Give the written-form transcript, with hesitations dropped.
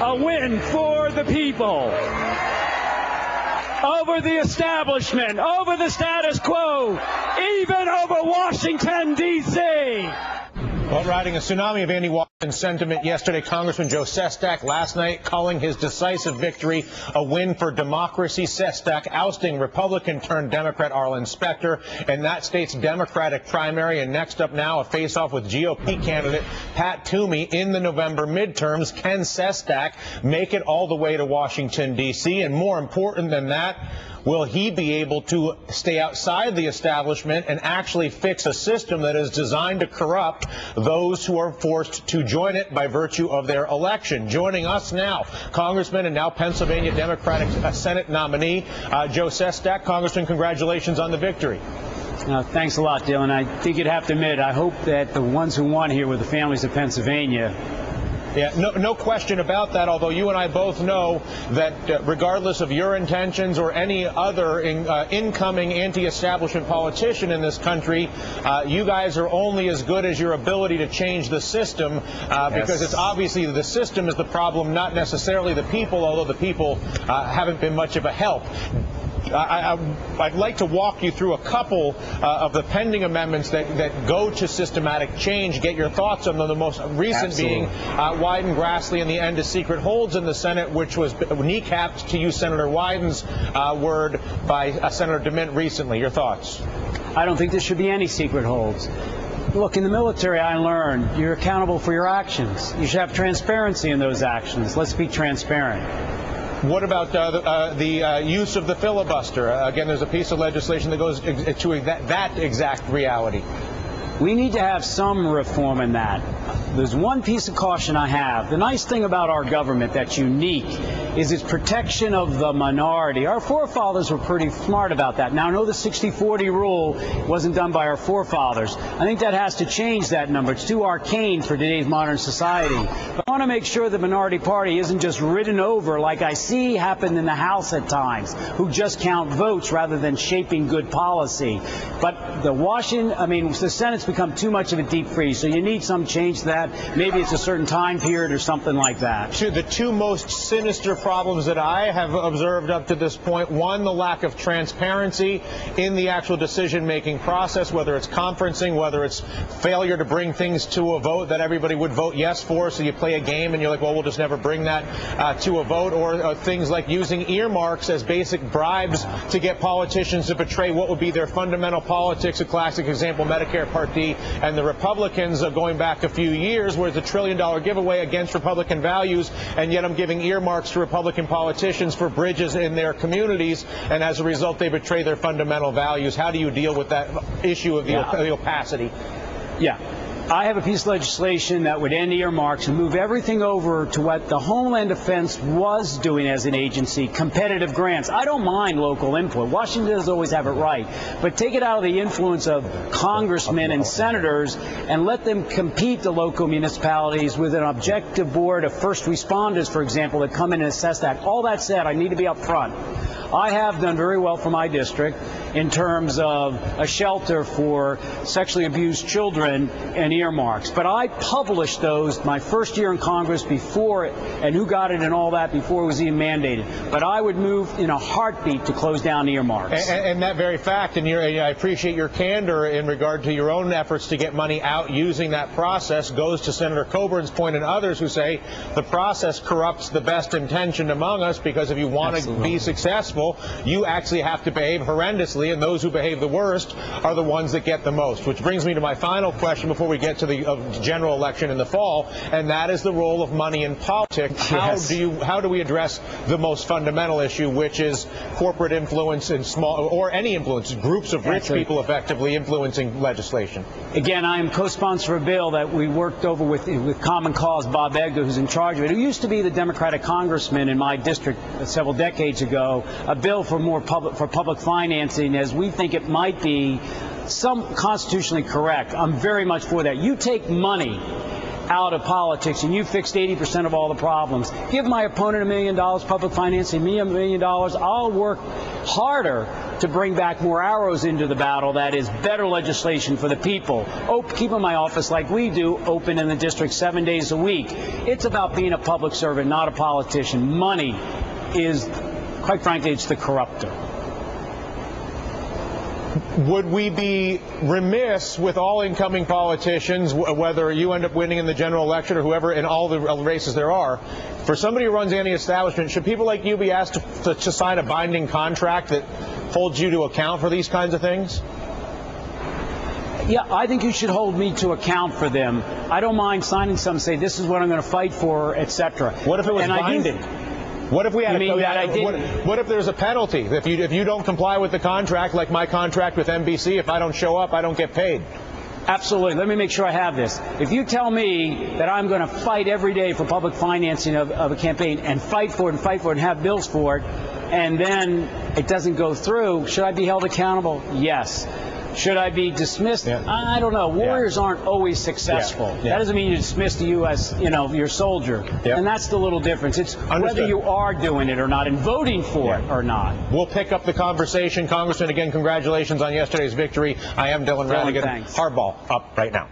a win for the people. Over the establishment, over the status quo, even over Washington, D.C. Well, riding a tsunami of anti-Washington sentiment yesterday, Congressman Joe Sestak last night calling his decisive victory a win for democracy. Sestak ousting Republican-turned-Democrat Arlen Specter in that state's Democratic primary. And next up now, a face-off with GOP candidate Pat Toomey in the November midterms. Can Sestak make it all the way to Washington, D.C.? And more important than that, will he be able to stay outside the establishment and actually fix a system that is designed to corrupt those who are forced to join it by virtue of their election? Joining us now, Congressman and now Pennsylvania Democratic Senate nominee, Joe Sestak. Congressman, congratulations on the victory. Thanks a lot, Dylan. I think you'd have to admit, I hope that the ones who won here were the families of Pennsylvania. Yeah, no question about that, although you and I both know that regardless of your intentions or any other incoming anti-establishment politician in this country, you guys are only as good as your ability to change the system, because it's obviously the system is the problem, not necessarily the people, although the people haven't been much of a help. I'd like to walk you through a couple of the pending amendments that go to systematic change, get your thoughts on them, the most recent being Wyden, Grassley, and the end to secret holds in the Senate, which was kneecapped, to use Senator Wyden's word, by Senator DeMint recently. Your thoughts? I don't think there should be any secret holds. Look, in the military, I learned you're accountable for your actions. You should have transparency in those actions. Let's be transparent. What about the use of the filibuster? Again, there's a piece of legislation that goes to that exact reality. We need to have some reform in that. There's one piece of caution I have. The nice thing about our government that's unique is its protection of the minority. Our forefathers were pretty smart about that. Now, I know the 60-40 rule wasn't done by our forefathers. I think that has to change that number. It's too arcane for today's modern society. But I want to make sure the minority party isn't just ridden over like I see happen in the House at times, who just count votes rather than shaping good policy. But the Senate's become too much of a deep freeze, so you need some change to that. Maybe it's a certain time period or something like that. The two most sinister problems that I have observed up to this point: one, the lack of transparency in the actual decision-making process, whether it's conferencing, whether it's failure to bring things to a vote that everybody would vote yes for, so you play a game and you're like, well, we'll just never bring that to a vote, or things like using earmarks as basic bribes to get politicians to betray what would be their fundamental politics. A classic example, Medicare Part D, and the Republicans going back a few years, where it's $1 trillion giveaway against Republican values, and yet I'm giving earmarks to Republican politicians for bridges in their communities, and as a result they betray their fundamental values. How do you deal with that issue of the opacity? Yeah. I have a piece of legislation that would end earmarks and move everything over to what the Homeland Defense was doing as an agency, competitive grants. I don't mind local input. Washington does always have it right. But take it out of the influence of congressmen and senators and let them compete, the local municipalities, with an objective board of first responders, for example, that come in and assess that. All that said, I need to be up front. I have done very well for my district in terms of a shelter for sexually abused children and earmarks. But I published those my first year in Congress before it, and who got it and all that before it was even mandated. But I would move in a heartbeat to close down earmarks. And that very fact, and I appreciate your candor in regard to your own efforts to get money out using that process, goes to Senator Coburn's point and others who say the process corrupts the best intentioned among us, because if you want to be successful, you actually have to behave horrendously, and those who behave the worst are the ones that get the most. Which brings me to my final question before we get to the general election in the fall, and that is the role of money in politics. How do we address the most fundamental issue, which is corporate influence in small, or any influence, groups of rich people effectively influencing legislation? Again, I am co-sponsor of a bill that we worked over with Common Cause, Bob Edgar, who's in charge of it, who used to be the Democratic congressman in my district several decades ago, a bill for more public financing, as we think it might be some constitutionally correct. I'm very much for that. You take money out of politics, and you fixed 80% of all the problems. Give my opponent $1 million, public financing, me $1 million. I'll work harder to bring back more arrows into the battle. That is better legislation for the people. Keeping my office like we do, open in the district 7 days a week. It's about being a public servant, not a politician. Money is, quite frankly, it's the corrupter. Would we be remiss with all incoming politicians, whether you end up winning in the general election or whoever in all the races there are, for somebody who runs anti-establishment, should people like you be asked to sign a binding contract that holds you to account for these kinds of things? Yeah, I think you should hold me to account for them. I don't mind signing something, say this is what I'm going to fight for, etc. What if it was binding? What if we had what if there's a penalty? If you don't comply with the contract, like my contract with NBC, if I don't show up, I don't get paid. Absolutely. Let me make sure I have this. If you tell me that I'm going to fight every day for public financing of a campaign and fight for it and have bills for it, and then it doesn't go through, should I be held accountable? Yes. Should I be dismissed? Yeah. I don't know. Warriors aren't always successful. Yeah. That doesn't mean you dismiss the U.S., your soldier. Yeah. And that's the little difference. It's whether you are doing it or not and voting for it or not. We'll pick up the conversation. Congressman, again, congratulations on yesterday's victory. I am Dylan Ratigan. Thanks. Hardball up right now.